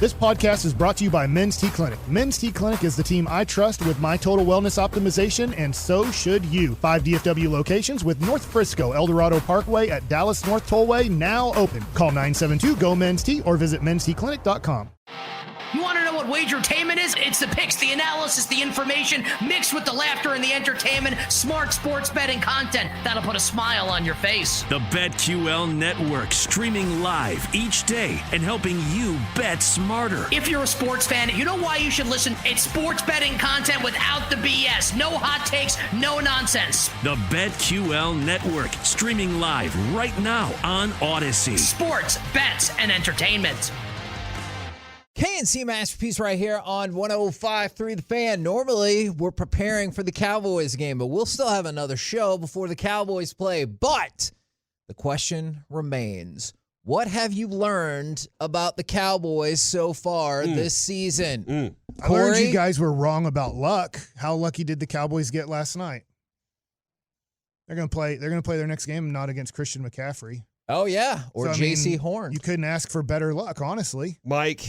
This podcast is brought to you by Men's T Clinic. Men's T Clinic is the team I trust with my total wellness optimization, and so should you. 5 DFW locations with North Frisco, El Dorado Parkway at Dallas North Tollway now open. Call 972-GO-MEN'S-T or visit mensteclinic.com. You want to know what wagertainment is? It's the picks, the analysis, the information, mixed with the laughter and the entertainment, smart sports betting content that'll put a smile on your face. The BetQL Network, streaming live each day and helping you bet smarter. If you're a sports fan, you know why you should listen. It's sports betting content without the BS. No hot takes, no nonsense. The BetQL Network, streaming live right now on Odyssey. Sports, bets, and entertainment. KNC Masterpiece right here on 105.3 The Fan. Normally, we're preparing for the Cowboys game, but we'll still have another show before the Cowboys play. But the question remains, what have you learned about the Cowboys so far this season? I learned you guys were wrong about luck. How lucky did the Cowboys get last night? They're going to play their next game not against Christian McCaffrey. Oh, yeah, or J.C. Horn. You couldn't ask for better luck, honestly. Mike,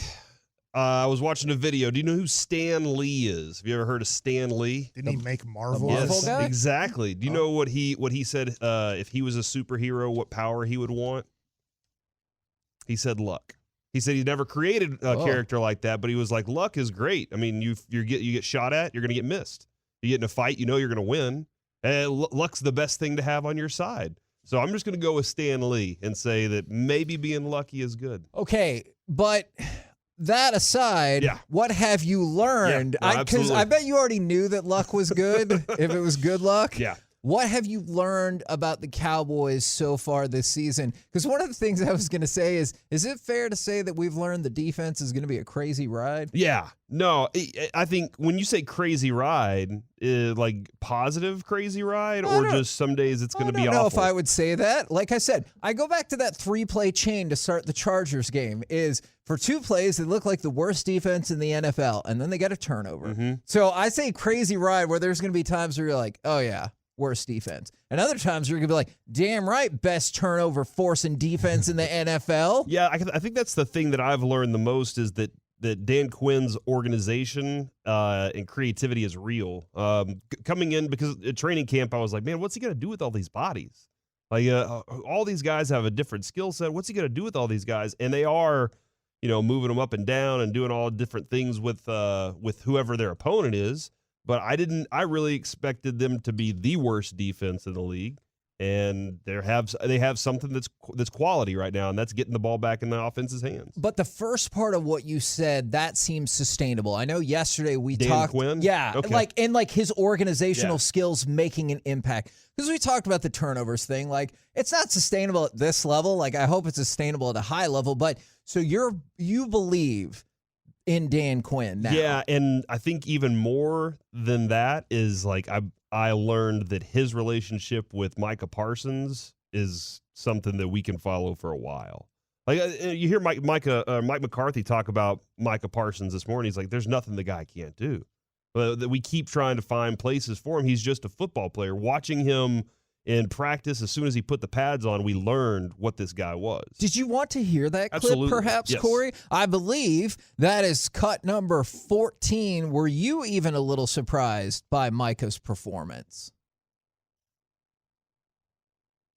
I was watching a video. Do you know who Stan Lee is? Have you ever heard of Stan Lee? Didn't he make Marvel? Marvel guy? Exactly. Do you know what he said? If he was a superhero, what power he would want? He said luck. He said he never created a character like that, but he was like, luck is great. I mean, you get shot at, you're going to get missed. You get in a fight, you know you're going to win. And luck's the best thing to have on your side. So I'm just going to go with Stan Lee and say that maybe being lucky is good. Okay, but that aside, what have you learned? Because I bet you already knew that luck was good if it was good luck. Yeah. What have you learned about the Cowboys so far this season? Because one of the things I was going to say is it fair to say that we've learned the defense is going to be a crazy ride? Yeah. No, I think when you say crazy ride, like positive crazy ride, or just some days it's going to be awful? I don't know if I would say that. Like I said, I go back to that 3-play chain to start the Chargers game is for 2 plays, they look like the worst defense in the NFL, and then they get a turnover. Mm-hmm. So I say crazy ride where there's going to be times where you're like, oh, yeah. Worst defense. And other times you're going to be like, damn right, best turnover forcing defense in the NFL. Yeah, I think that's the thing that I've learned the most is that Dan Quinn's organization and creativity is real. Coming in, because at training camp, I was like, man, what's he going to do with all these bodies? Like, all these guys have a different skill set. What's he going to do with all these guys? And they are, moving them up and down and doing all different things with whoever their opponent is. But I really expected them to be the worst defense in the league, and they have something that's quality right now, and that's getting the ball back in the offense's hands. But the first part of what you said, that seems sustainable. I know yesterday we talked. Dan Quinn? Yeah, okay. like his organizational skills making an impact. Because we talked about the turnovers thing. Like, it's not sustainable at this level. Like, I hope it's sustainable at a high level. But so you believe in Dan Quinn now. Yeah, and I think even more than that is like I learned that his relationship with Micah Parsons is something that we can follow for a while. Like you hear Mike McCarthy talk about Micah Parsons this morning. He's like, there's nothing the guy can't do. But we keep trying to find places for him. He's just a football player. Watching him in practice, as soon as he put the pads on, we learned what this guy was. Did you want to hear that Absolutely. clip, perhaps, yes. Corey? I believe that is cut number 14. Were you even a little surprised by Micah's performance?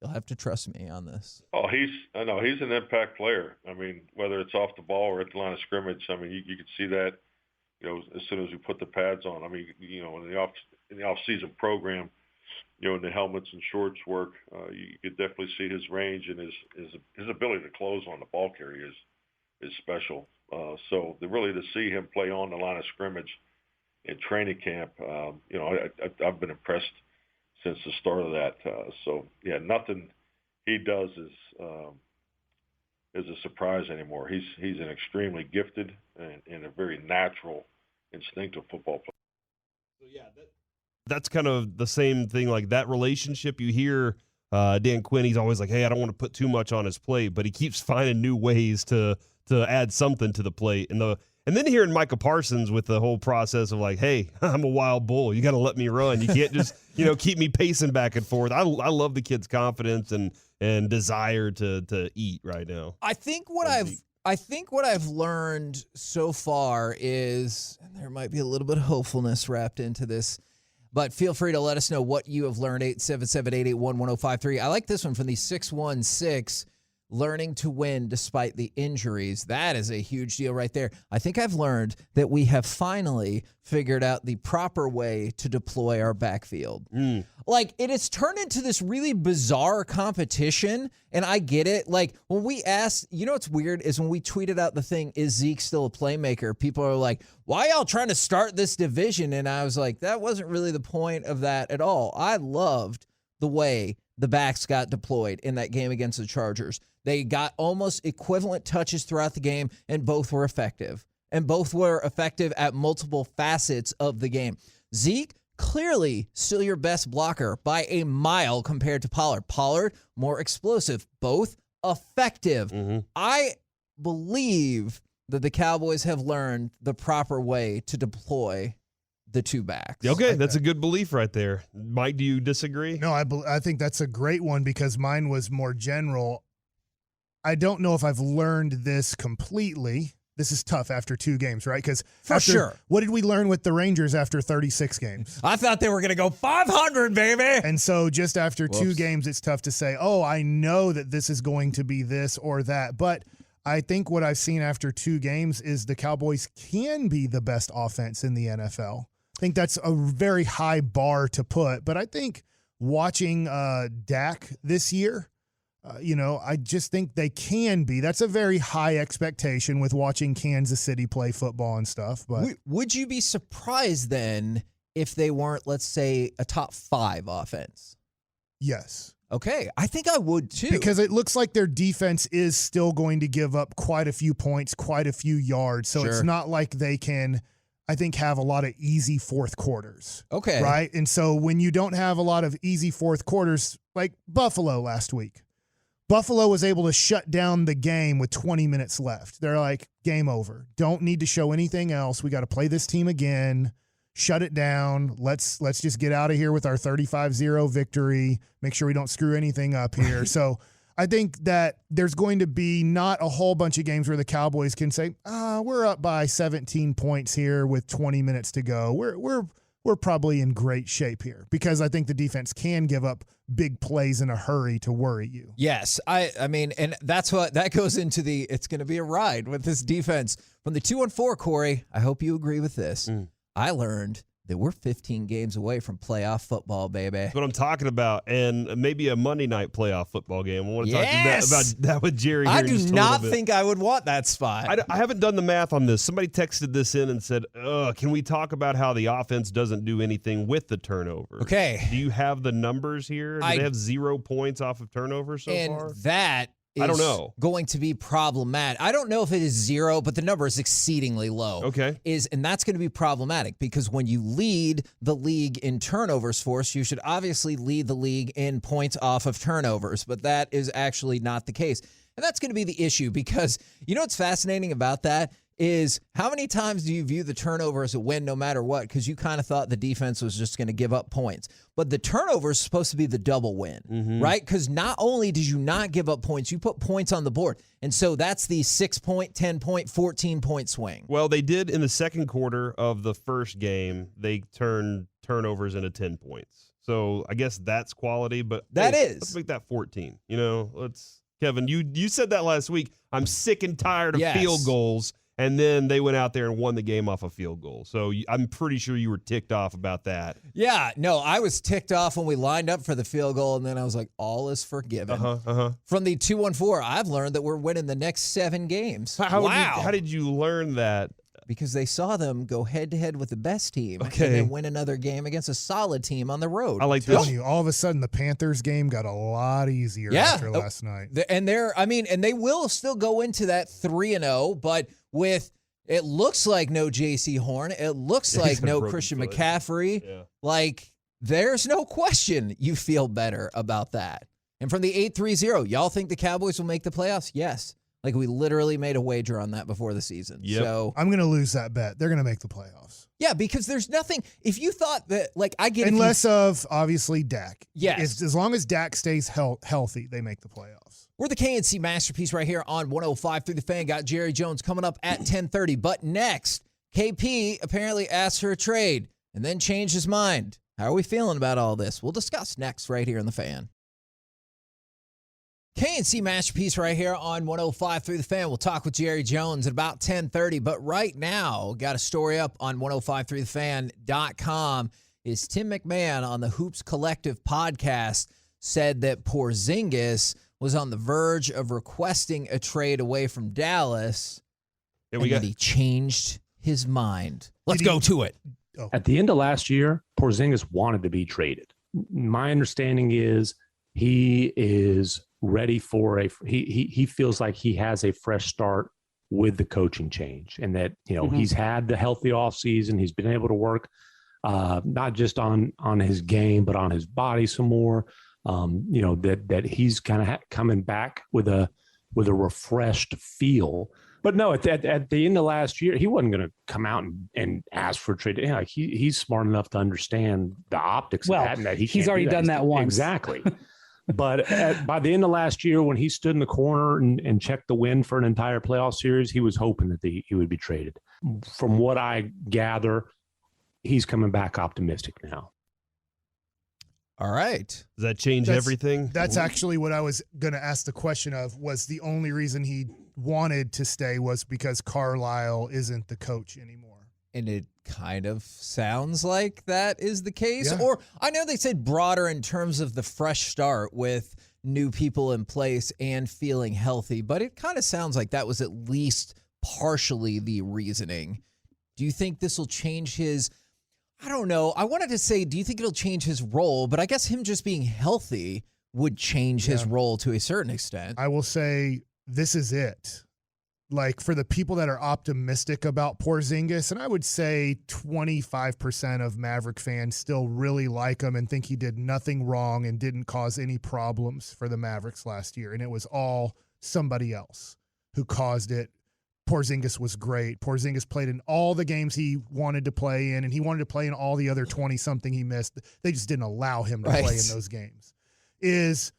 You'll have to trust me on this. Oh, he's an impact player. I mean, whether it's off the ball or at the line of scrimmage, I mean, you could see that, as soon as we put the pads on. I mean, in the off-season program, in the helmets and shorts work, you could definitely see his range, and his ability to close on the ball carrier is special. So to see him play on the line of scrimmage in training camp, I've been impressed since the start of that. Nothing he does is a surprise anymore. He's an extremely gifted and a very natural, instinctive football player. So that's kind of the same thing, like that relationship. You hear Dan Quinn, he's always like, hey, I don't want to put too much on his plate, but he keeps finding new ways to add something to the plate. And then hearing Micah Parsons with the whole process of like, hey, I'm a wild bull. You got to let me run. You can't just, keep me pacing back and forth. I love the kid's confidence and desire to eat right now. I think what I think what I've learned so far is, and there might be a little bit of hopefulness wrapped into this, but feel free to let us know what you have learned, 877-881-1053. I like this one from the 616, learning to win despite the injuries. That is a huge deal right there. I think I've learned that we have finally figured out the proper way to deploy our backfield. Like, it has turned into this really bizarre competition, and I get it. Like, when we asked, you know what's weird is when we tweeted out the thing, is Zeke still a playmaker? People are like, why y'all trying to start this division? And I was like, that wasn't really the point of that at all. I loved the way the backs got deployed in that game against the Chargers. They got almost equivalent touches throughout the game, and both were effective. And both were effective at multiple facets of the game. Zeke, clearly still your best blocker by a mile compared to Pollard. Pollard, more explosive. Both effective. I believe that the Cowboys have learned the proper way to deploy the two backs. Okay, that's a good belief right there. Mike, do you disagree? No, I think that's a great one because mine was more general. I don't know if I've learned this completely. This is tough after 2 games, right? Because what did we learn with the Rangers after 36 games? I thought they were going to go 500, baby. And so just after 2 games, it's tough to say, oh, I know that this is going to be this or that. But I think what I've seen after 2 games is the Cowboys can be the best offense in the NFL. I think that's a very high bar to put. But I think watching Dak this year, I just think they can be. That's a very high expectation with watching Kansas City play football and stuff. But would you be surprised then if they weren't, let's say, a top 5 offense? Yes. Okay, I think I would too. Because it looks like their defense is still going to give up quite a few points, quite a few yards. So it's not like they can, I think, have a lot of easy fourth quarters. Okay. Right? And so when you don't have a lot of easy fourth quarters, like Buffalo last week, Buffalo was able to shut down the game with 20 minutes left. They're like, game over. Don't need to show anything else. We got to play this team again. Shut it down. Let's just get out of here with our 35-0 victory. Make sure we don't screw anything up here. So I think that there's going to be not a whole bunch of games where the Cowboys can say, we're up by 17 points here with 20 minutes to go. We're probably in great shape here because I think the defense can give up big plays in a hurry to worry you. Yes. I mean, and that's what that goes into it's going to be a ride with this defense. From the 2-4, Corey, I hope you agree with this. I learned that we're 15 games away from playoff football, baby. That's what I'm talking about. And maybe a Monday night playoff football game. I want to talk about that with Jerry here. I do not think I would want that spot. I haven't done the math on this. Somebody texted this in and said, can we talk about how the offense doesn't do anything with the turnover? Okay. Do you have the numbers here? Do they have 0 points off of turnovers so far? And that is I don't know. Going to be problematic. I don't know if it is 0, but the number is exceedingly low. Okay. And that's going to be problematic because when you lead the league in turnovers force, you should obviously lead the league in points off of turnovers, but that is actually not the case. And that's going to be the issue because you know what's fascinating about that is how many times do you view the turnover as a win no matter what because you kind of thought the defense was just going to give up points. But the turnover is supposed to be the double win, right? Because not only did you not give up points, you put points on the board. And so that's the 6-point, 10-point, 14-point swing. Well, they did in the second quarter of the first game. They turned turnovers into 10 points. So I guess that's quality, but let's make that 14. Kevin, you said that last week. I'm sick and tired of field goals. And then they went out there and won the game off a field goal. So I'm pretty sure you were ticked off about that. Yeah, no, I was ticked off when we lined up for the field goal, and then I was like, all is forgiven. From the 2-4, I've learned that we're winning the next 7 games. How did you learn that? Because they saw them go head-to-head with the best team and then win another game against a solid team on the road. I like this. All of a sudden, the Panthers game got a lot easier after last night. And they will still go into that 3-0, but with it looks like no J.C. Horn, it looks like no Christian McCaffrey. Yeah. Like, there's no question you feel better about that. And from the 8-3-0, y'all think the Cowboys will make the playoffs? Yes. Like, we literally made a wager on that before the season. Yep. So I'm going to lose that bet. They're going to make the playoffs. Yeah, because there's nothing. If you thought that, like, I get unless of obviously Dak. Yes. As long as Dak stays healthy, they make the playoffs. We're the KNC Masterpiece right here on 105 through the Fan. Got Jerry Jones coming up at 10:30. But next, KP apparently asked for a trade and then changed his mind. How are we feeling about all this? We'll discuss next right here on the Fan. KNC Masterpiece right here on 105 through the Fan. We'll talk with Jerry Jones at about 10:30. But right now, got a story up on 1053thefan.com. Is Tim McMahon on the Hoops Collective podcast said that Porzingis was on the verge of requesting a trade away from Dallas, and that he changed his mind. Let's go to it. At the end of last year, Porzingis wanted to be traded. My understanding is he is ready for he feels like he has a fresh start with the coaching change, and that he's had the healthy offseason. He's been able to work not just on his game, but on his body some more. That he's kind of coming back with a refreshed feel. But no, at the end of last year, he wasn't going to come out and ask for a trade. Like he's smart enough to understand the optics of that, and that he's already done that once. Exactly. But by the end of last year, when he stood in the corner and checked the win for an entire playoff series, he was hoping that he would be traded. From what I gather, he's coming back optimistic now. All right. Does that change everything? That's actually what I was going to ask the question of. Was the only reason he wanted to stay was because Carlisle isn't the coach anymore? And it kind of sounds like that is the case. Yeah. Or I know they said broader in terms of the fresh start with new people in place and feeling healthy, but it kind of sounds like that was at least partially the reasoning. Do you think this will change his... I don't know. I wanted to say, do you think it'll change his role? But I guess him just being healthy would change his role to a certain extent. I will say this is it. Like, for the people that are optimistic about Porzingis, and I would say 25% of Maverick fans still really like him and think he did nothing wrong and didn't cause any problems for the Mavericks last year. And it was all somebody else who caused it. Porzingis was great. Porzingis played in all the games he wanted to play in, and he wanted to play in all the other 20-something he missed. They just didn't allow him to play in those games. This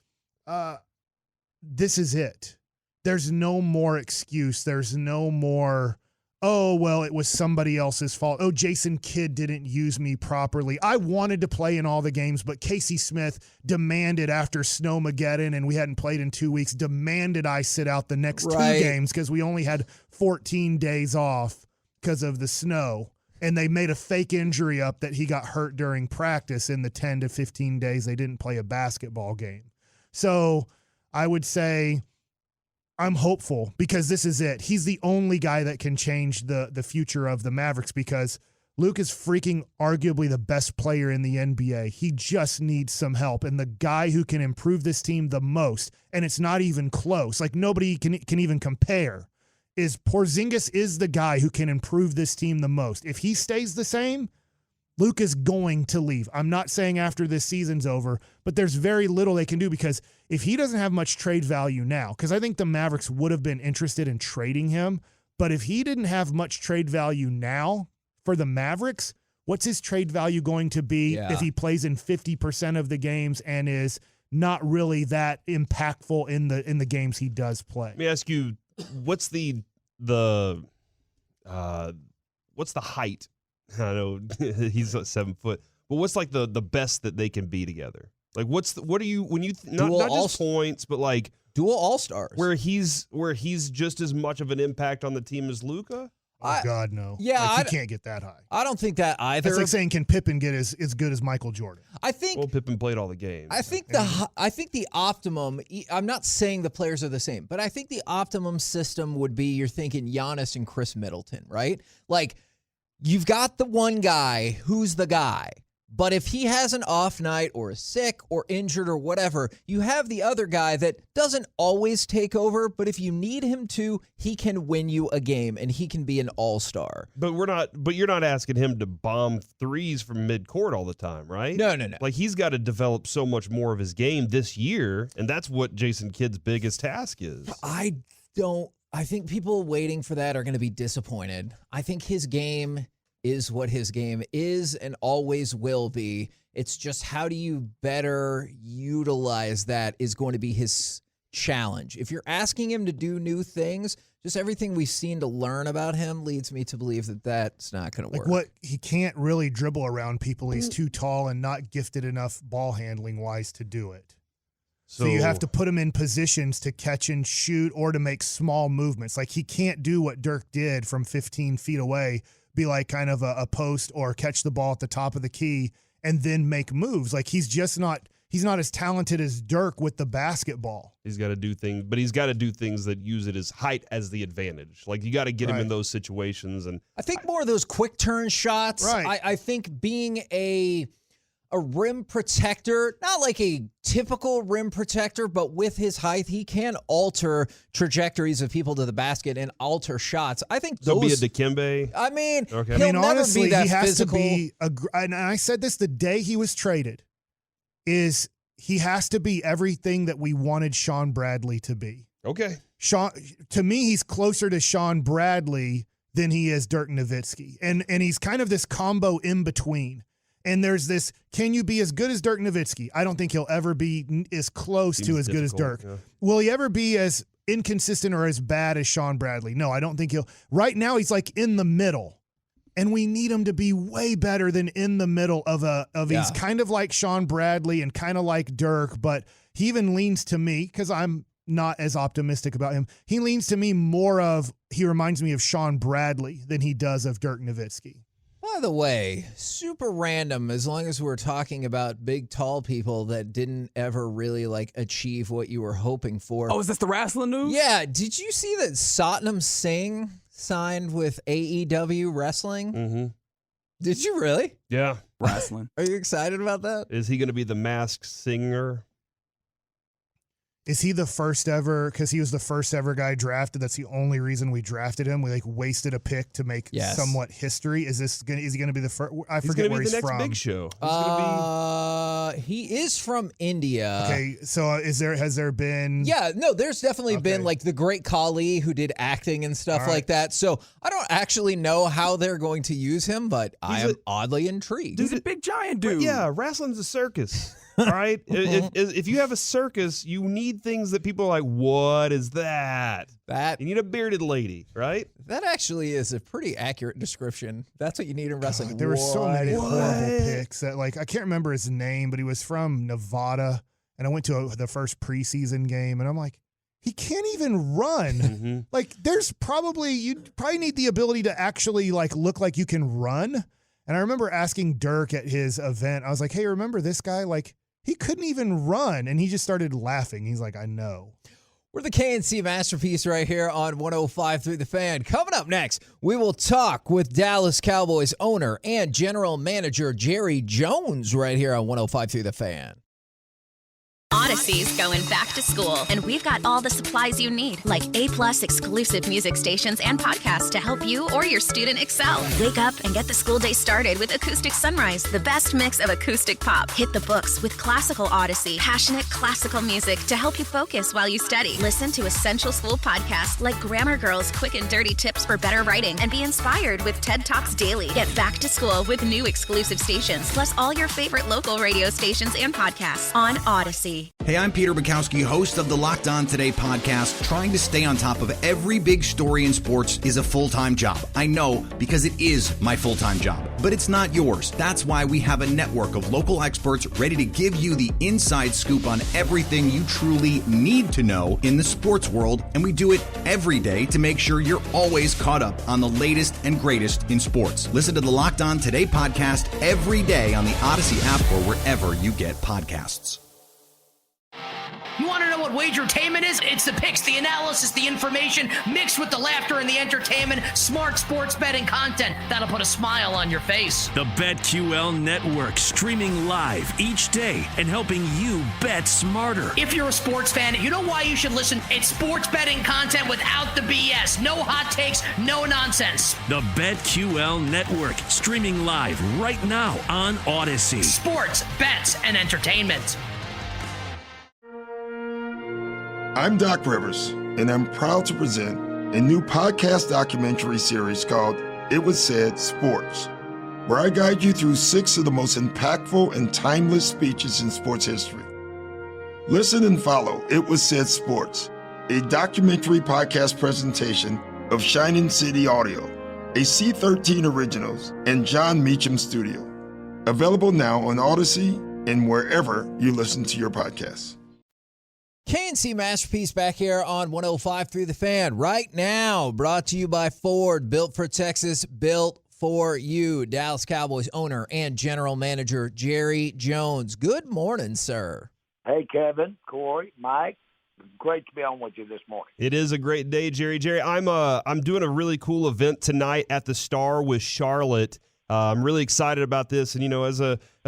is it. There's no more excuse. There's no more, oh, well, it was somebody else's fault. Oh, Jason Kidd didn't use me properly. I wanted to play in all the games, but Casey Smith demanded after Snowmageddon, and we hadn't played in 2 weeks, demanded I sit out the next 2 games because we only had 14 days off because of the snow. And they made a fake injury up that he got hurt during practice in the 10 to 15 days they didn't play a basketball game. So I would say I'm hopeful because this is it. He's the only guy that can change the future of the Mavericks because Luke is freaking arguably the best player in the NBA. He just needs some help. And the guy who can improve this team the most, and it's not even close, like nobody can even compare, is Porzingis is the guy who can improve this team the most. If he stays the same, Luke is going to leave. I'm not saying after this season's over, but there's very little they can do because if he doesn't have much trade value now, because I think the Mavericks would have been interested in trading him, but if he didn't have much trade value now for the Mavericks, what's his trade value going to be if he plays in 50% of the games and is not really that impactful in the games he does play? Let me ask you, what's the height? I know he's 7 foot, but what's like the best that they can be together? Like what are you when you not just points, but like dual all-stars where he's just as much of an impact on the team as Luka? Oh God, no! Yeah, like, he can't get that high. I don't think that either. It's like saying, can Pippen get as good as Michael Jordan? I think. Pippen played all the games. I think the optimum. I'm not saying the players are the same, but I think the optimum system would be you're thinking Giannis and Chris Middleton, right? Like you've got the one guy who's the guy. But if he has an off night or is sick or injured or whatever, you have the other guy that doesn't always take over, but if you need him to, he can win you a game and he can be an all-star. But you're not asking him to bomb threes from midcourt all the time, right? No. Like he's got to develop so much more of his game this year, and that's what Jason Kidd's biggest task is. I think people waiting for that are going to be disappointed. I think his game is what his game is and always will be. It's just how do you better utilize that is going to be his challenge. If you're asking him to do new things, just everything we've seen to learn about him leads me to believe that that's not going to work. He can't really dribble around people. He's too tall and not gifted enough ball handling wise to do it. So you have to put him in positions to catch and shoot or to make small movements. Like he can't do what Dirk did from 15 feet away, be like kind of a post or catch the ball at the top of the key and then make moves. Like he's not as talented as Dirk with the basketball. He's got to do things, but he's got to do things that use his height as the advantage. Like you got to get him in those situations. And I think more of those quick turn shots. Right. I think being a rim protector, not like a typical rim protector, but with his height, he can alter trajectories of people to the basket and alter shots. I think so. Those, Be a Dikembe. I mean, okay. He'll never honestly, be that he has physical. to be. And I said this the day he was traded. Is he has to be everything that we wanted Sean Bradley to be. Okay. To me, he's closer to Sean Bradley than he is Dirk Nowitzki. And he's kind of this combo in between. And there's this, can you be as good as Dirk Nowitzki? I don't think he'll ever be as close to as good as Dirk. Yeah. Will he ever be as inconsistent or as bad as Sean Bradley? No, I don't think he'll. Right now, he's like in the middle. And we need him to be way better than in the middle he's kind of like Sean Bradley and kind of like Dirk, but he even leans to me, because I'm not as optimistic about him. He leans to me he reminds me of Sean Bradley than he does of Dirk Nowitzki. By the way, super random, as long as we're talking about big, tall people that didn't ever really achieve what you were hoping for. Oh, is this the wrestling news? Yeah. Did you see that Satnam Singh signed with AEW Wrestling? Mm-hmm. Did you really? Yeah. Wrestling. Are you excited about that? Is he going to be the Masked Singer? Is he the first ever, because he was the first ever guy drafted, that's the only reason we drafted him? We wasted a pick to make somewhat history. Is he going to be the first? I forget where he's from. He's going to be the next Big Show. He's going to be... He is from India. Okay, so has there been... Yeah, no, there's definitely been the great Khali who did acting and stuff like that. So I don't actually know how they're going to use him, but I am oddly intrigued. He's a big giant dude. Yeah, wrestling's a circus. All right. If you have a circus, you need things that people are like, what is that? You need a bearded lady, right? That actually is a pretty accurate description. That's what you need in wrestling. There were so many horrible picks that I can't remember his name, but he was from Nevada, and I went to the first preseason game, and I'm like, he can't even run. Mm-hmm. You'd probably need the ability to actually look like you can run. And I remember asking Dirk at his event, I was like, hey, remember this guy? He couldn't even run, and he just started laughing. He's like, I know. We're the KNC Masterpiece right here on 105.3 The Fan. Coming up next, we will talk with Dallas Cowboys owner and general manager Jerry Jones right here on 105.3 The Fan. Odyssey's going back to school, and we've got all the supplies you need, like A+ exclusive music stations and podcasts to help you or your student excel. Wake up and get the school day started with Acoustic Sunrise, the best mix of acoustic pop. Hit the books with Classical Odyssey, passionate classical music to help you focus while you study. Listen to essential school podcasts like Grammar Girl's Quick and Dirty Tips for Better Writing, and be inspired with TED Talks Daily. Get back to school with new exclusive stations, plus all your favorite local radio stations and podcasts on Odyssey. Hey, I'm Peter Bukowski, host of the Locked On Today podcast. Trying to stay on top of every big story in sports is a full-time job. I know, because it is my full-time job. But it's not yours. That's why we have a network of local experts ready to give you the inside scoop on everything you truly need to know in the sports world. And we do it every day to make sure you're always caught up on the latest and greatest in sports. Listen to the Locked On Today podcast every day on the Odyssey app or wherever you get podcasts. You want to know what wagertainment is? It's the picks, the analysis, the information, mixed with the laughter and the entertainment, smart sports betting content that'll put a smile on your face. The BetQL Network, streaming live each day and helping you bet smarter. If you're a sports fan, you know why you should listen. It's sports betting content without the BS. No hot takes, no nonsense. The BetQL Network, streaming live right now on Odyssey. Sports, bets, and entertainment. I'm Doc Rivers, and I'm proud to present a new podcast documentary series called It Was Said Sports, where I guide you through 6 of the most impactful and timeless speeches in sports history. Listen and follow It Was Said Sports, a documentary podcast presentation of Shining City Audio, a C13 Originals and John Meacham Studio. Available now on Odyssey and wherever you listen to your podcasts. KNC Masterpiece back here on 105.3 The Fan. Right now, brought to you by Ford, built for Texas, built for you. Dallas Cowboys owner and general manager Jerry Jones. Good morning, sir. Hey, Kevin, Corey, Mike. Great to be on with you this morning. It is a great day, Jerry. Jerry, I'm doing a really cool event tonight at the Star with Charlotte. I'm really excited about this, and as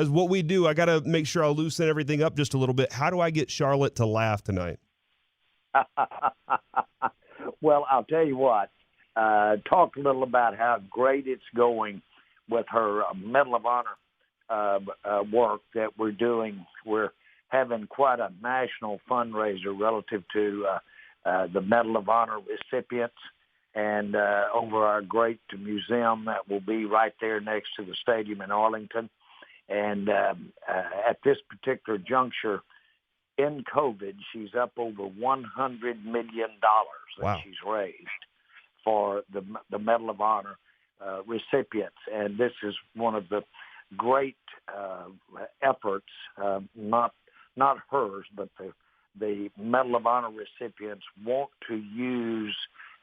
what we do, I got to make sure I loosen everything up just a little bit. How do I get Charlotte to laugh tonight? Well, I'll tell you what. Talk a little about how great it's going with her Medal of Honor work that we're doing. We're having quite a national fundraiser relative to the Medal of Honor recipients, and over our great museum that will be right there next to the stadium in Arlington. And at this particular juncture in COVID, she's up over $100 million that she's raised for the Medal of Honor recipients. And this is one of the great efforts, not hers, but the Medal of Honor recipients want to use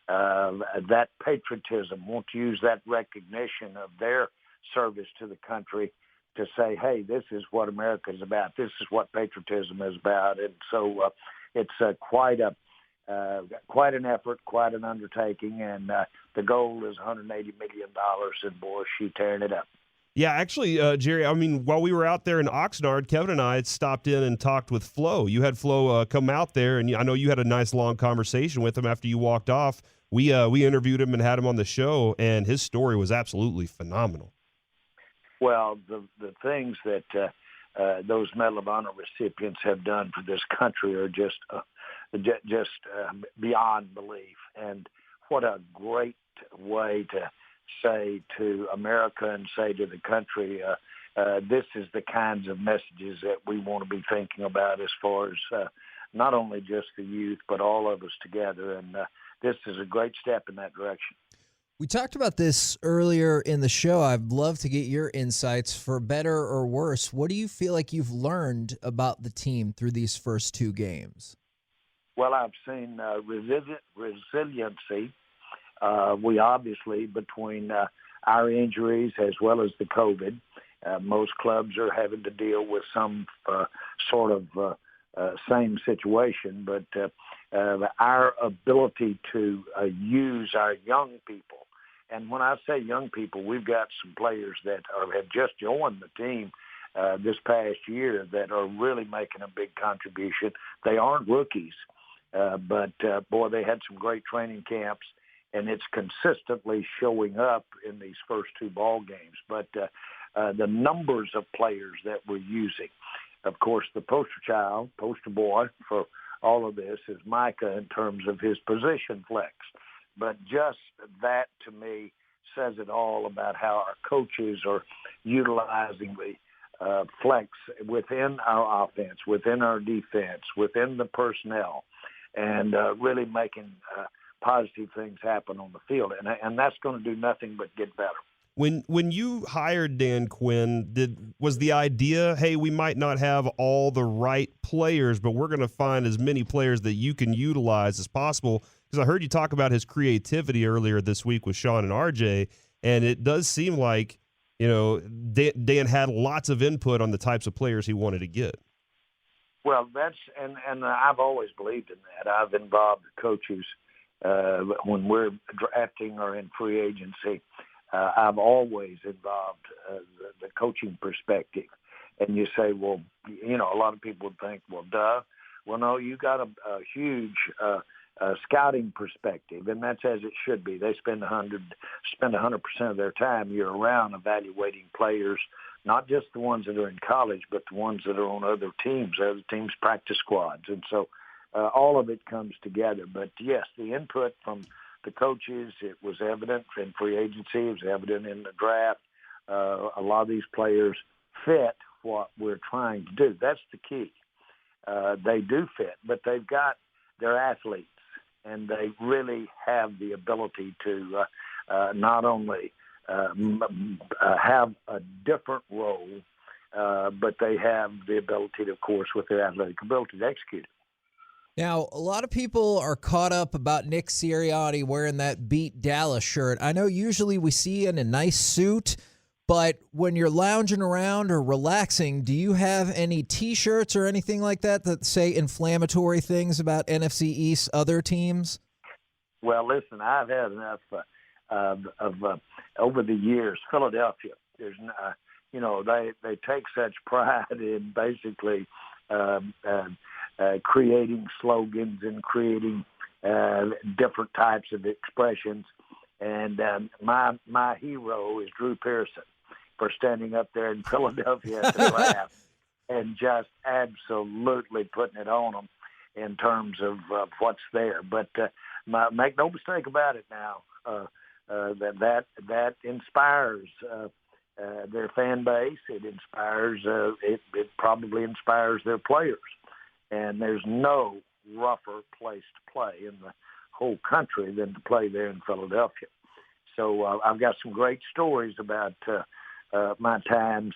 that patriotism, want to use that recognition of their service to the country to say, hey, this is what America is about. This is what patriotism is about. And so it's quite an effort, quite an undertaking, and the goal is $180 million, and boy, is she tearing it up. Yeah, actually, Jerry, while we were out there in Oxnard, Kevin and I had stopped in and talked with Flo. You had Flo come out there, and I know you had a nice long conversation with him after you walked off. We interviewed him and had him on the show, and his story was absolutely phenomenal. Well, the things that those Medal of Honor recipients have done for this country are just beyond belief. And what a great way to say to America and say to the country, this is the kinds of messages that we want to be thinking about as far as not only just the youth, but all of us together. And this is a great step in that direction. We talked about this earlier in the show. I'd love to get your insights. For better or worse, what do you feel like you've learned about the team through these first two games? Well, I've seen resiliency. We obviously, between our injuries as well as the COVID, most clubs are having to deal with some sort of same situation, but our ability to use our young people, and when I say young people, we've got some players that have just joined the team this past year that are really making a big contribution. They aren't rookies, but boy, they had some great training camps, and it's consistently showing up in these first two ball games. But the numbers of players that we're using, of course, the poster boy for all of this is Micah in terms of his position flex. But just that, to me, says it all about how our coaches are utilizing the flex within our offense, within our defense, within the personnel, and really making positive things happen on the field. And that's going to do nothing but get better. When you hired Dan Quinn, was the idea, hey, we might not have all the right players, but we're going to find as many players that you can utilize as possible? Because I heard you talk about his creativity earlier this week with Sean and RJ, and it does seem like, Dan had lots of input on the types of players he wanted to get. Well, and I've always believed in that. I've involved the coaches when we're drafting or in free agency. I've always involved the coaching perspective. And you say, well, a lot of people would think, well, duh. Well, no, you got a huge scouting perspective, and that's as it should be. They spend 100% of their time year-round evaluating players, not just the ones that are in college, but the ones that are on other teams' practice squads. And so all of it comes together. But, yes, the input from the coaches, it was evident in free agency, it was evident in the draft. A lot of these players fit what we're trying to do. That's the key. they do fit. But they've got their athletes, and they really have the ability to not only have a different role, but they have the ability to, of course, with their athletic ability to execute it. Now, a lot of people are caught up about Nick Sirianni wearing that Beat Dallas shirt. I know usually we see you in a nice suit, but when you're lounging around or relaxing, do you have any T-shirts or anything like that that say inflammatory things about NFC East other teams? Well, listen, I've had enough over the years. Philadelphia, there's they take such pride in basically creating slogans and creating different types of expressions. And my hero is Drew Pearson for standing up there in Philadelphia at the draft and just absolutely putting it on them in terms of what's there. But make no mistake about it now, that inspires their fan base. It inspires. It probably inspires their players. And there's no rougher place to play in the whole country than to play there in Philadelphia. So I've got some great stories about my times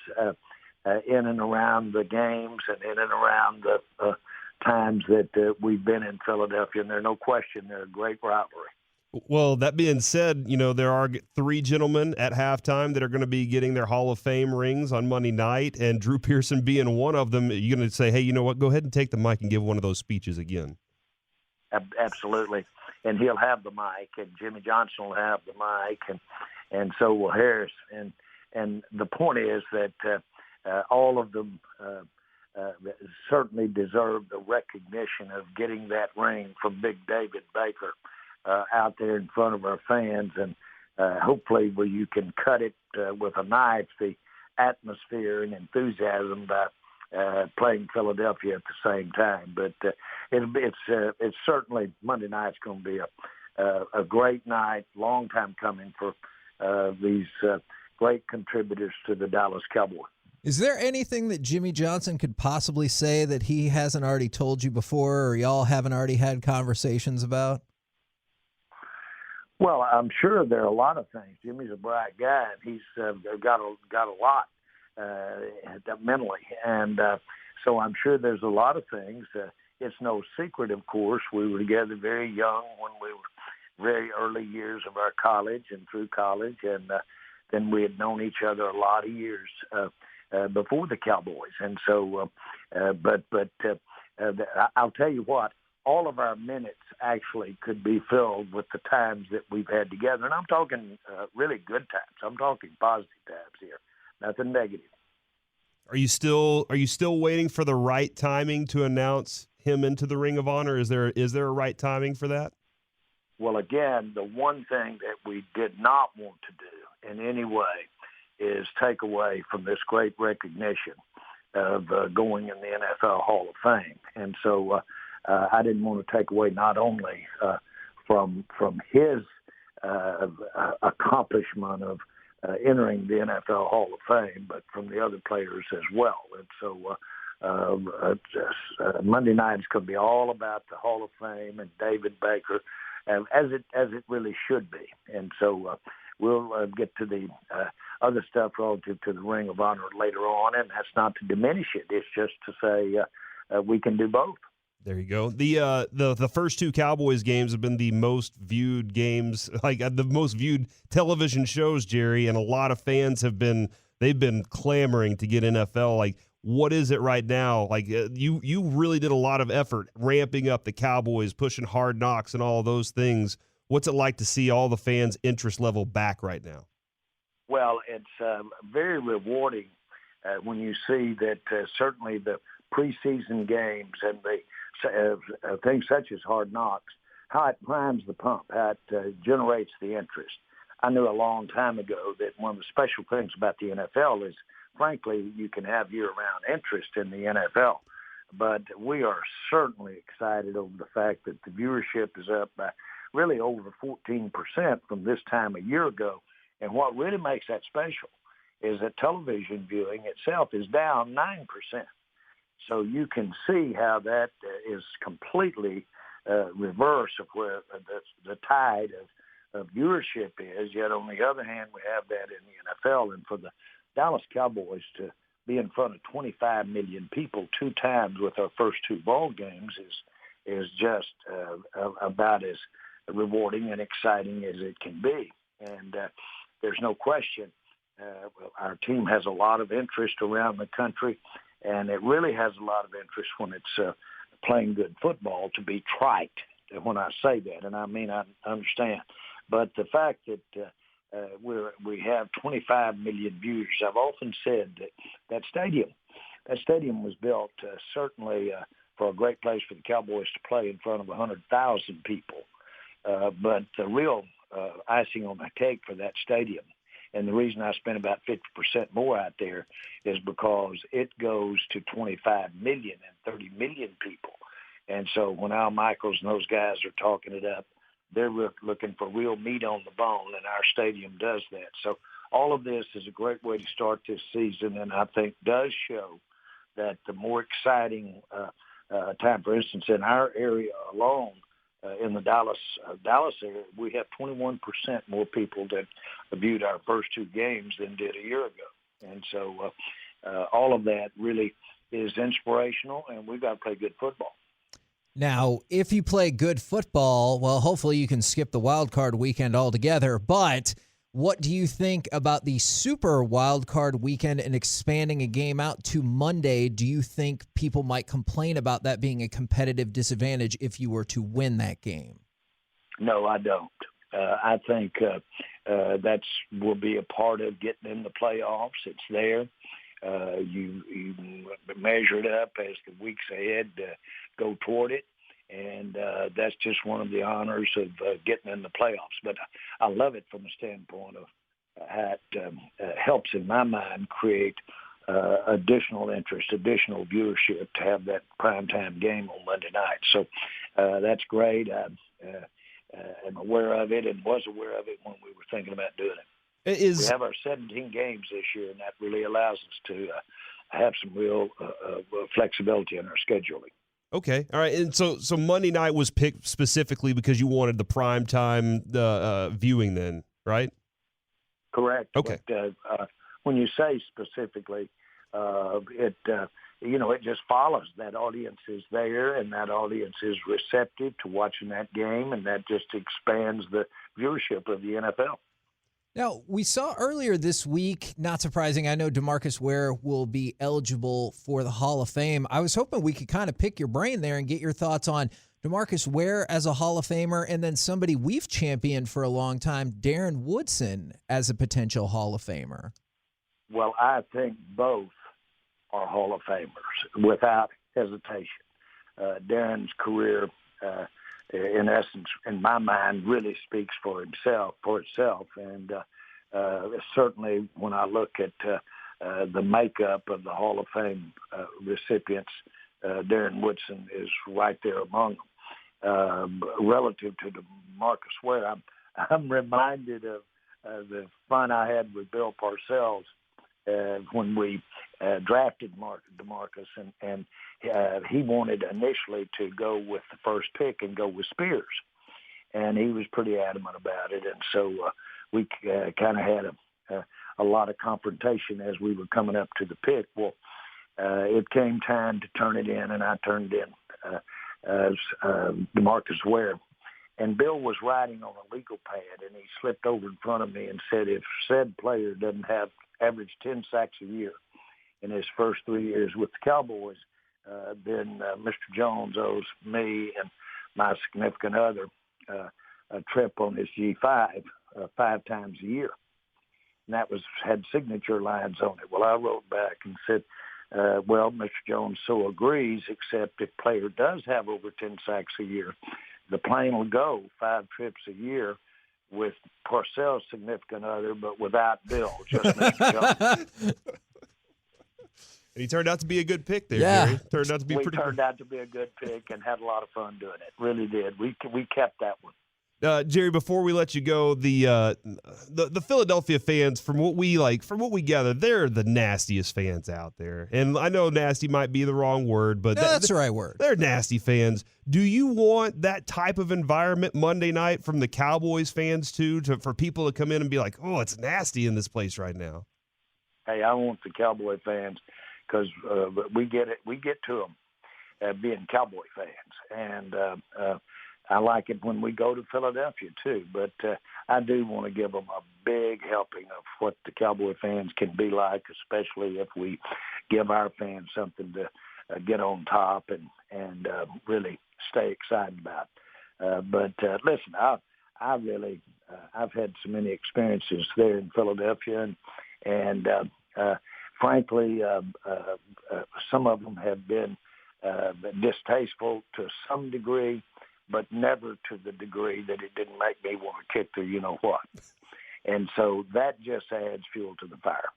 in and around the games and in and around the times that we've been in Philadelphia. And there's no question they're a great rivalry. Well, that being said, there are 3 gentlemen at halftime that are going to be getting their Hall of Fame rings on Monday night, and Drew Pearson being one of them. You're going to say, hey, you know what, go ahead and take the mic and give one of those speeches again. Absolutely. And he'll have the mic, and Jimmy Johnson will have the mic, and so will Harris. And the point is that all of them certainly deserve the recognition of getting that ring from Big David Baker out there in front of our fans, and hopefully where you can cut it with a knife, the atmosphere and enthusiasm by playing Philadelphia at the same time. But it's certainly Monday night's going to be a great night, long time coming for these great contributors to the Dallas Cowboys. Is there anything that Jimmy Johnson could possibly say that he hasn't already told you before, or y'all haven't already had conversations about? Well, I'm sure there are a lot of things. Jimmy's a bright guy, and he's got a lot mentally, and so I'm sure there's a lot of things. It's no secret, of course. We were together very young when we were very early years of our college and through college, and then we had known each other a lot of years before the Cowboys. And so, but I'll tell you what. All of our minutes actually could be filled with the times that we've had together. And I'm talking really good times. I'm talking positive times here, nothing negative. Are you still waiting for the right timing to announce him into the Ring of Honor? Is there a right timing for that? Well, again, the one thing that we did not want to do in any way is take away from this great recognition of going in the NFL Hall of Fame. And so I didn't want to take away not only from his accomplishment of entering the NFL Hall of Fame, but from the other players as well. And so Monday night is going to be all about the Hall of Fame and David Baker, as it really should be. And so we'll get to the other stuff relative to the Ring of Honor later on, and that's not to diminish it. It's just to say we can do both. There you go. The first 2 Cowboys games have been the most viewed games, like the most viewed television shows, Jerry, and a lot of fans they've been clamoring to get NFL. Like, what is it right now? Like, you really did a lot of effort ramping up the Cowboys, pushing Hard Knocks and all those things. What's it like to see all the fans' interest level back right now? Well, it's very rewarding when you see that certainly the preseason games and the things such as Hard Knocks, how it primes the pump, how it generates the interest. I knew a long time ago that one of the special things about the NFL is, frankly, you can have year-round interest in the NFL. But we are certainly excited over the fact that the viewership is up by really over 14% from this time a year ago. And what really makes that special is that television viewing itself is down 9%. So you can see how that is completely reverse of where the tide of viewership is. Yet on the other hand, we have that in the NFL. And for the Dallas Cowboys to be in front of 25 million people 2 times with our first 2 ball games is just about as rewarding and exciting as it can be. And there's no question our team has a lot of interest around the country, and it really has a lot of interest when it's playing good football, to be trite when I say that, and I mean I understand. But the fact that we have 25 million viewers, I've often said that stadium was built certainly for a great place for the Cowboys to play in front of 100,000 people. But the real icing on the cake for that stadium, and the reason I spent about 50% more out there, is because it goes to 25 million and 30 million people. And so when Al Michaels and those guys are talking it up, they're looking for real meat on the bone, and our stadium does that. So all of this is a great way to start this season, and I think does show that the more exciting time, for instance, in our area alone, in the Dallas area, we have 21% more people that viewed our first 2 games than did a year ago. And so all of that really is inspirational, and we've got to play good football. Now, if you play good football, well, hopefully you can skip the wild card weekend altogether. But what do you think about the super wild card weekend and expanding a game out to Monday? Do you think people might complain about that being a competitive disadvantage if you were to win that game? No, I don't. I think that will be a part of getting in the playoffs. It's there. You measure it up as the weeks ahead go toward it, and that's just one of the honors of getting in the playoffs. But I love it from the standpoint of how it helps, in my mind, create additional interest, additional viewership to have that primetime game on Monday night. So that's great. I'm aware of it and was aware of it when we were thinking about doing it. We have our 17 games this year, and that really allows us to have some real flexibility in our scheduling. Okay. All right. And so Monday night was picked specifically because you wanted the prime time viewing then, right? Correct. Okay. But when you say specifically, it just follows. That audience is there, and that audience is receptive to watching that game, and that just expands the viewership of the NFL. Now, we saw earlier this week, not surprising, I know DeMarcus Ware will be eligible for the Hall of Fame. I was hoping we could kind of pick your brain there and get your thoughts on DeMarcus Ware as a Hall of Famer, and then somebody we've championed for a long time, Darren Woodson, as a potential Hall of Famer. Well, I think both are Hall of Famers without hesitation. Darren's career, in essence, in my mind, really speaks for itself. And certainly when I look at the makeup of the Hall of Fame recipients, Darren Woodson is right there among them. Relative to DeMarcus Ware, I'm reminded of the fun I had with Bill Parcells when we drafted DeMarcus, and he wanted initially to go with the first pick and go with Spears, and he was pretty adamant about it, and so we kind of had a lot of confrontation as we were coming up to the pick. Well, it came time to turn it in, and I turned in DeMarcus Ware, and Bill was writing on a legal pad, and he slipped over in front of me and said, if said player doesn't have average 10 sacks a year in his first 3 years with the Cowboys, then Mr. Jones owes me and my significant other a trip on his G5 5 times a year. And that had signature lines on it. Well, I wrote back and said, well, Mr. Jones so agrees, except if player does have over 10 sacks a year, the plane will go 5 trips a year with Parcells' significant other, but without Bill, just Mr. Jones. And he turned out to be a good pick there, yeah. Gary. Turned out to be out to be a good pick and had a lot of fun doing it. Really did. We kept that one. Jerry, before we let you go, the Philadelphia fans, from what we gather, they're the nastiest fans out there. And I know nasty might be the wrong word, but that's the right word. They're nasty fans. Do you want that type of environment Monday night from the Cowboys fans too, for people to come in and be like, "Oh, it's nasty in this place right now"? Hey, I want the Cowboy fans because we get it. We get to them being Cowboy fans, and I like it when we go to Philadelphia too. But I do want to give them a big helping of what the Cowboy fans can be like, especially if we give our fans something to get on top and really stay excited about. But listen, I really I've had so many experiences there in Philadelphia, and frankly, some of them have been distasteful to some degree, but never to the degree that it didn't make me want to kick the you-know-what. And so that just adds fuel to the fire.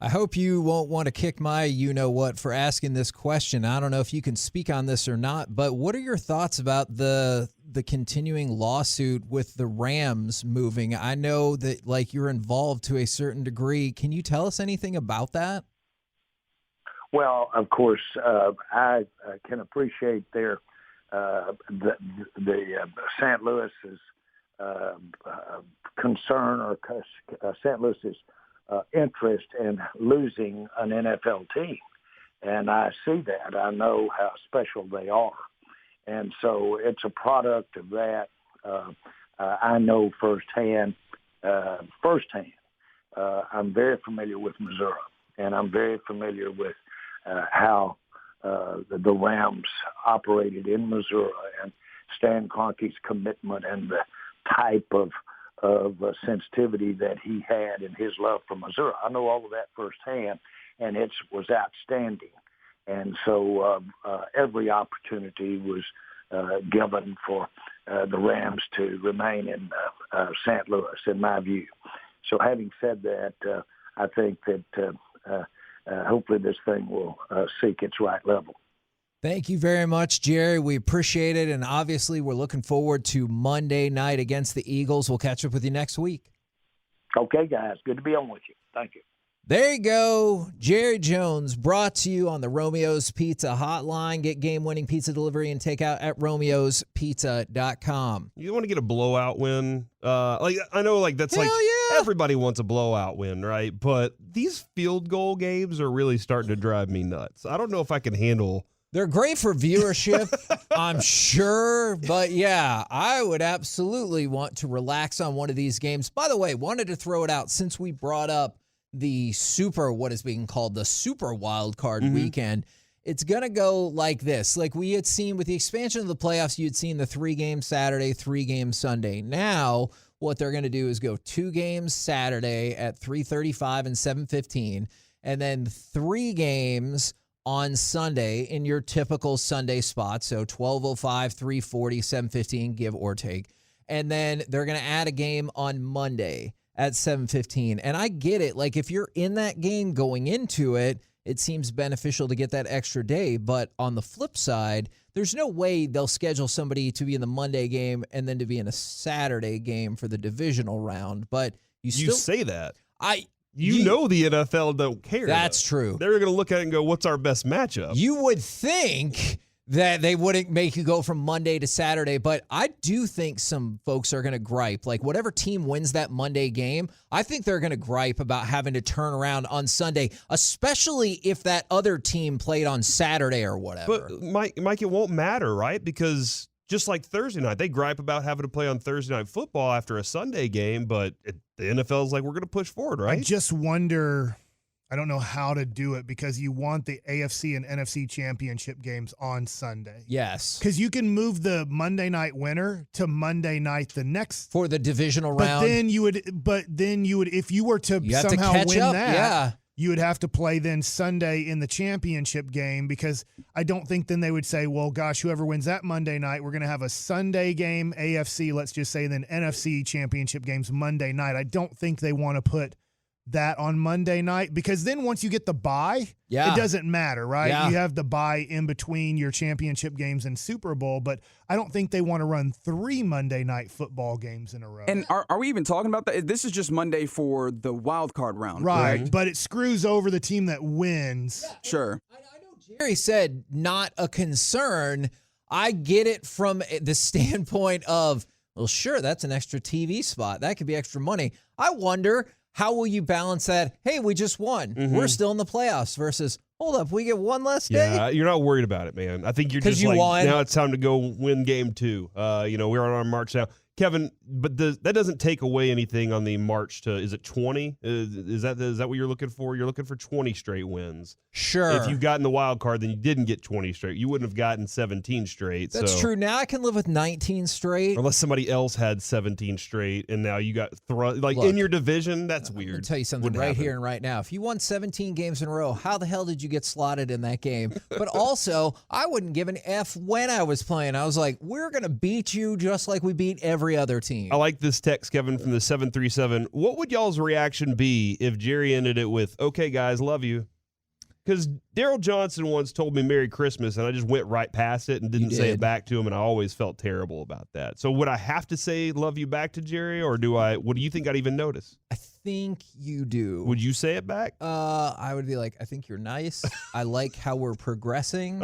I hope you won't want to kick my you-know-what for asking this question. I don't know if you can speak on this or not, but what are your thoughts about the continuing lawsuit with the Rams moving? I know that, like, you're involved to a certain degree. Can you tell us anything about that? Well, of course, I can appreciate their the St. Louis's concern or St. Louis's interest in losing an NFL team. And I see that. I know how special they are. And so it's a product of that. I know firsthand. I'm very familiar with Missouri, and I'm very familiar with how the Rams operated in Missouri and Stan Kroenke's commitment and the type of sensitivity that he had in his love for Missouri. I know all of that firsthand, and it was outstanding. And so every opportunity was given for the Rams to remain in St. Louis, in my view. So having said that, I think that hopefully this thing will seek its right level. Thank you very much, Jerry. We appreciate it. And obviously, we're looking forward to Monday night against the Eagles. We'll catch up with you next week. Okay, guys. Good to be on with you. Thank you. There you go. Jerry Jones, brought to you on the Romeo's Pizza Hotline. Get game-winning pizza delivery and takeout at romeospizza.com. You want to get a blowout win? I know, that's Hell yeah. Everybody wants a blowout win, right? But these field goal games are really starting to drive me nuts. I don't know if I can handle. They're great for viewership, I'm sure. But, yeah, I would absolutely want to relax on one of these games. By the way, wanted to throw it out since we brought up the what is being called the super wild card weekend. It's going to go like this. Like we had seen with the expansion of the playoffs, you had seen the 3-game Saturday, 3-game Sunday. Now what they're going to do is go 2 games Saturday at 3:35 and 7:15, and then 3 games on Sunday in your typical Sunday spot. So 12:05, 3:40, 7:15, give or take. And then they're going to add a game on Monday at 7:15. And I get it. Like if you're in that game going into it, it seems beneficial to get that extra day. But on the flip side, there's no way they'll schedule somebody to be in the Monday game and then to be in a Saturday game for the divisional round. But you say that. You know the NFL don't care. That's true. They're going to look at it and go, what's our best matchup? You would think that they wouldn't make you go from Monday to Saturday, but I do think some folks are going to gripe. Like whatever team wins that Monday game, I think they're going to gripe about having to turn around on Sunday, especially if that other team played on Saturday or whatever. But Mike, it won't matter, right? Because just like Thursday night, they gripe about having to play on Thursday Night Football after a Sunday game, but the NFL's like, we're going to push forward, right? I just wonder, I don't know how to do it because you want the AFC and NFC championship games on Sunday. Yes. Because you can move the Monday night winner to Monday night the next. For the divisional round. But then you would, if you were to somehow win that, you would have to play then Sunday in the championship game because I don't think then they would say, well, gosh, whoever wins that Monday night, we're going to have a Sunday game, AFC, let's just say, then NFC championship games Monday night. I don't think they want to put that on Monday night, because then once you get the bye, it doesn't matter, right? Yeah. You have the bye in between your championship games and Super Bowl, but I don't think they want to run 3 Monday night football games in a row. And are we even talking about that? This is just Monday for the wild card round, right? correct? But it screws over the team that wins. Sure. I know Jerry said not a concern. I get it from the standpoint of, well, sure, that's an extra TV spot. That could be extra money. I wonder, how will you balance that? Hey, we just won. We're still in the playoffs versus, hold up, we get one less day? Yeah, you're not worried about it, man. I think you're just you like, won. now it's time to go win game 2. We're on our march now. Kevin, but that doesn't take away anything on the march to, is it 20? Is that what you're looking for? You're looking for 20 straight wins. Sure. If you got in the wild card, then you didn't get 20 straight. You wouldn't have gotten 17 straight. That's true. Now I can live with 19 straight. Unless somebody else had 17 straight, and now you got thrown. Like, in your division, that's weird. I'm going to tell you something here and right now. If you won 17 games in a row, how the hell did you get slotted in that game? But also, I wouldn't give an F when I was playing. I was like, we're going to beat you just like we beat every other team. I like this text, Kevin, from the 737. What would y'all's reaction be if Jerry ended it with, okay, guys, love you? Because Daryl Johnson once told me Merry Christmas, and I just went right past it and didn't say it back to him, and I always felt terrible about that. So would I have to say love you back to Jerry, or what do you think I'd even notice? I think you do. Would you say it back? I would be like, I think you're nice. I like how we're progressing.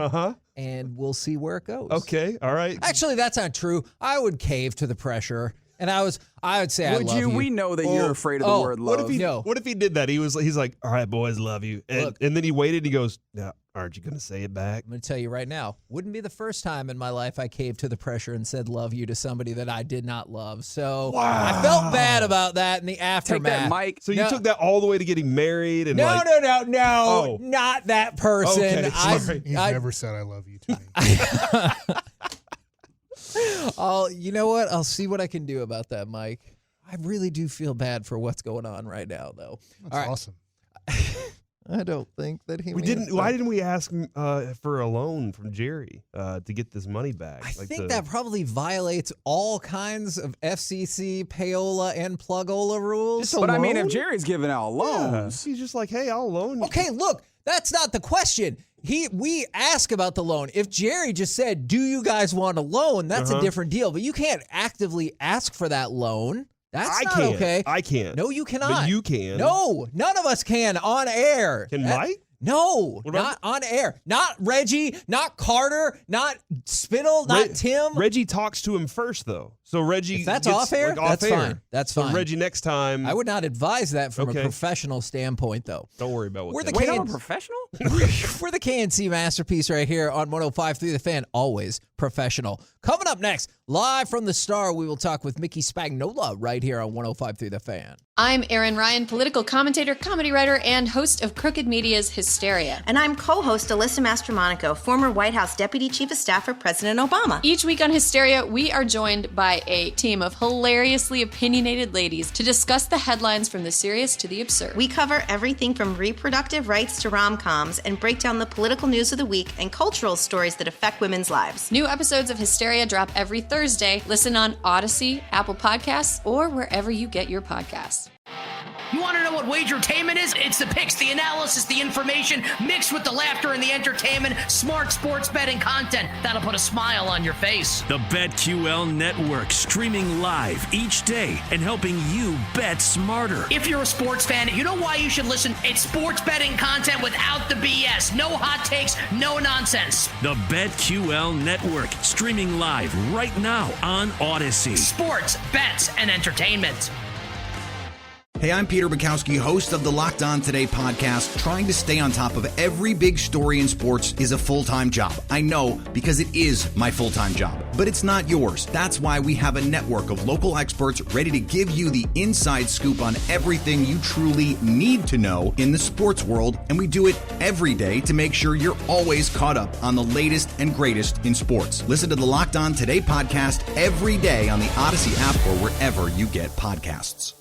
And we'll see where it goes. Okay, all right. Actually, that's not true. I would cave to the pressure. And I would say I love you. We know that you're afraid of the word love. What if he did that? He's like, all right, boys, love you. And then he waited and he goes, now, aren't you going to say it back? I'm going to tell you right now, wouldn't be the first time in my life I caved to the pressure and said love you to somebody that I did not love. So I felt bad about that in the aftermath. Take that, Mike. So you took that all the way to getting married? And No, not that person. Okay, sorry. He's never said I love you to me. You know what? I'll see what I can do about that, Mike. I really do feel bad for what's going on right now, though. That's awesome. I don't think that he. Why didn't we ask him for a loan from Jerry to get this money back? I think that probably violates all kinds of FCC, payola, and plugola rules. But I mean, if Jerry's giving out loans, he's just like, hey, I'll loan you. Okay, look, that's not the question. We ask about the loan. If Jerry just said, do you guys want a loan? That's a different deal. But you can't actively ask for that loan. That's not okay. I can't. No, you cannot. But you can. No, none of us can on air. Can Mike? No, not on air. Not Reggie, not Carter, not Spittle, not Tim. Reggie talks to him first, though. So Reggie if that's off air, that's fine. That's fine. So Reggie, next time. I would not advise that from a professional standpoint, though. Don't worry about what Wait, I'm a professional? We're the KNC Masterpiece right here on 105.3 The Fan. Always professional. Coming up next, live from the Star, we will talk with Mickey Spagnola right here on 105.3 The Fan. I'm Erin Ryan, political commentator, comedy writer, and host of Crooked Media's Hysteria. And I'm co-host Alyssa Mastromonaco, former White House Deputy Chief of Staff for President Obama. Each week on Hysteria, we are joined by a team of hilariously opinionated ladies to discuss the headlines from the serious to the absurd. We cover everything from reproductive rights to rom-coms and break down the political news of the week and cultural stories that affect women's lives. New episodes of Hysteria drop every Thursday. Listen on Odyssey, Apple Podcasts, or wherever you get your podcasts. You want to know what wagertainment is? It's the picks, the analysis, the information, mixed with the laughter and the entertainment, smart sports betting content that'll put a smile on your face. The BetQL Network, streaming live each day and helping you bet smarter. If you're a sports fan, you know why you should listen. It's sports betting content without the BS. No hot takes, no nonsense. The BetQL Network, streaming live right now on Odyssey. Sports, bets, and entertainment. Hey, I'm Peter Bukowski, host of the Locked On Today podcast. Trying to stay on top of every big story in sports is a full-time job. I know, because it is my full-time job. But it's not yours. That's why we have a network of local experts ready to give you the inside scoop on everything you truly need to know in the sports world. And we do it every day to make sure you're always caught up on the latest and greatest in sports. Listen to the Locked On Today podcast every day on the Odyssey app or wherever you get podcasts.